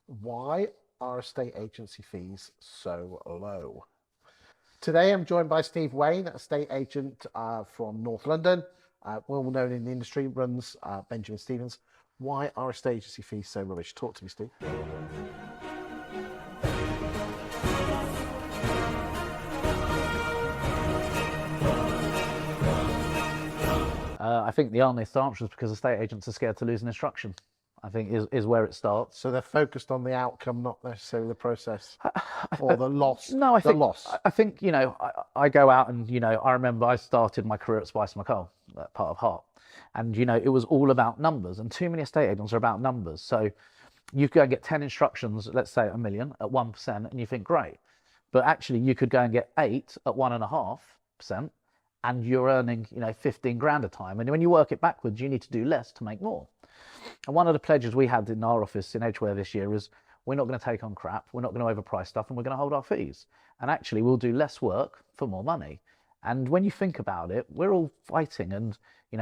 Why are estate agency fees so low? Today I'm joined by Steve Wayne, estate agent from North London, well known in the industry, runs Benjamin Stevens. Why are estate agency fees so rubbish? Talk to me, Steve. I think the honest answer is because estate agents are scared to lose an instruction. I think is where it starts. So they're focused on the outcome, not necessarily the process or the loss. No, I the think loss. I think I go out and I remember I started my career at Spice McCall, that part of Hart, and it was all about numbers. And too many estate agents are about numbers. So you go and get 10 instructions, let's say a million at 1%, and you think great, but actually you could go and get 8 at 1.5%, and you're earning 15 grand a time. And when you work it backwards, you need to do less to make more. And one of the pledges we had in our office in Edgware this year is we're not going to take on crap, we're not going to overprice stuff, and we're going to hold our fees. And actually, we'll do less work for more money. And when you think about it, we're all fighting. And,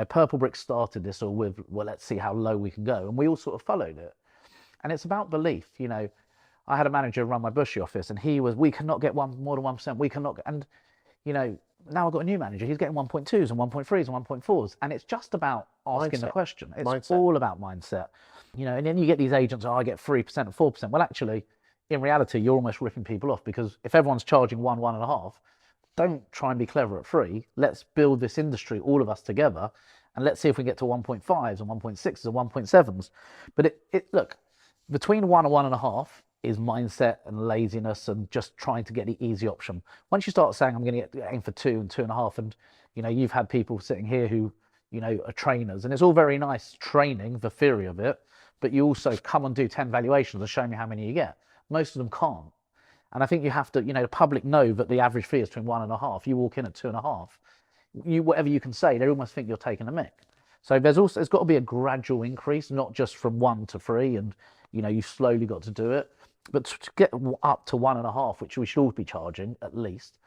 Purple Brick started this all with, well, let's see how low we can go. And we all sort of followed it. And it's about belief. I had a manager run my Bushy office, and we cannot get more than 1%. We cannot. And, now I've got a new manager. He's getting 1.2s and 1.3s and 1.4s. And it's just about asking the question. It's all about mindset. And then you get these agents, I get 3% and 4%. Well, actually, in reality, you're almost ripping people off, because if everyone's charging 1.5, don't try and be clever at 3. Let's build this industry, all of us together, and let's see if we get to 1.5s and 1.6s and 1.7s. But look, between 1 and 1.5 is mindset and laziness and just trying to get the easy option. Once you start saying, I'm going to aim for 2 and 2.5, and you've had people sitting here who are trainers, and it's all very nice training the theory of it, but you also come and do 10 valuations and show me how many you get. Most of them can't. And I think you have to, the public know that the average fee is between 1.5. You walk in at 2.5, whatever you can say, they almost think you're taking a mick. So there's got to be a gradual increase, not just from 1 to 3, and you've slowly got to do it. But to get up to 1.5, which we should all be charging at least,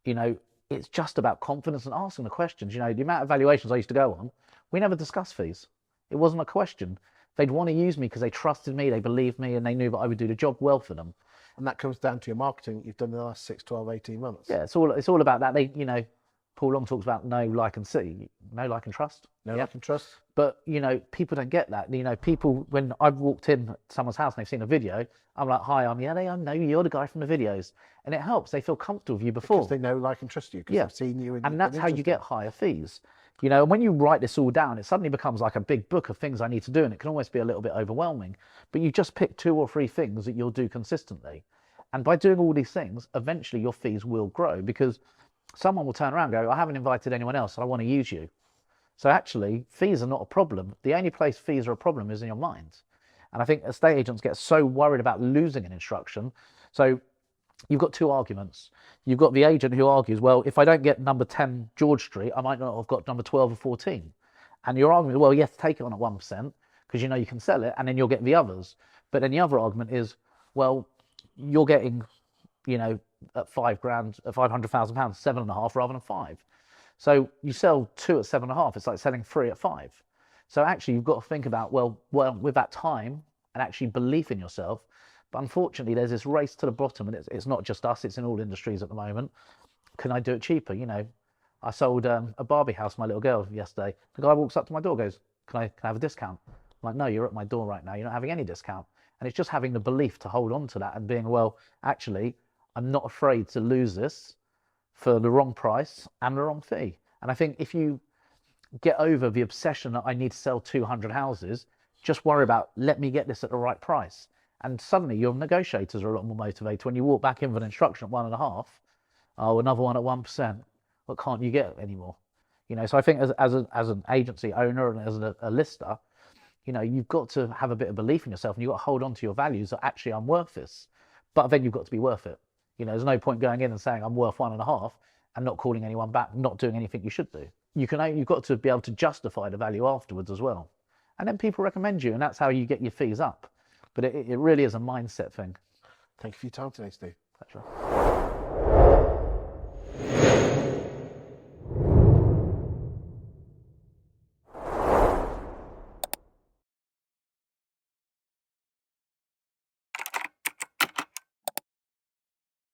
it's just about confidence and asking the questions. The amount of valuations I used to go on, we never discussed fees. It wasn't a question. They'd want to use me because they trusted me, they believed me, and they knew that I would do the job well for them. And that comes down to your marketing that you've done in the last 6, 12, 18 months. Yeah, it's all about that. Paul Long talks about know, like, and see. Know, like, and trust. Know, like, and trust. But, people don't get that. People, when I've walked in someone's house and they've seen a video, I'm like, hi, I know you're the guy from the videos. And it helps. They feel comfortable with you before. Because they know, like, and trust you. Because they've seen you. And that's how you get higher fees. And when you write this all down, it suddenly becomes like a big book of things I need to do. And it can almost be a little bit overwhelming. But you just pick 2 or 3 things that you'll do consistently. And by doing all these things, eventually your fees will grow, because someone will turn around and go, I haven't invited anyone else, and I want to use you. So actually, fees are not a problem. The only place fees are a problem is in your mind. And I think estate agents get so worried about losing an instruction. So you've got 2 arguments. You've got the agent who argues, well, if I don't get number 10 George Street, I might not have got number 12 or 14. And your argument is, well, yes, take it on at 1%, because you can sell it, and then you'll get the others. But then the other argument is, well, you're getting, at 5 grand, at £500,000, 7.5 rather than 5. So you sell 2 at 7.5. It's like selling 3 at 5. So actually, you've got to think about, well, with that time and actually belief in yourself. But unfortunately, there's this race to the bottom, and it's not just us; it's in all industries at the moment. Can I do it cheaper? I sold a Barbie house to my little girl yesterday. The guy walks up to my door, goes, "Can I have a discount?" I'm like, "No, you're at my door right now. You're not having any discount." And it's just having the belief to hold on to that and being, well, actually, I'm not afraid to lose this for the wrong price and the wrong fee. And I think if you get over the obsession that I need to sell 200 houses, just worry about, let me get this at the right price. And suddenly your negotiators are a lot more motivated. When you walk back in with an instruction at 1.5, oh, another one at 1%, what can't you get anymore? So I think as an agency owner and as a lister, you've got to have a bit of belief in yourself, and you've got to hold on to your values that actually I'm worth this. But then you've got to be worth it. There's no point going in and saying I'm worth 1.5 and not calling anyone back, not doing anything you should do. You've got to be able to justify the value afterwards as well. And then people recommend you, and that's how you get your fees up. But it really is a mindset thing. Thank you for your time today, Steve. Pleasure.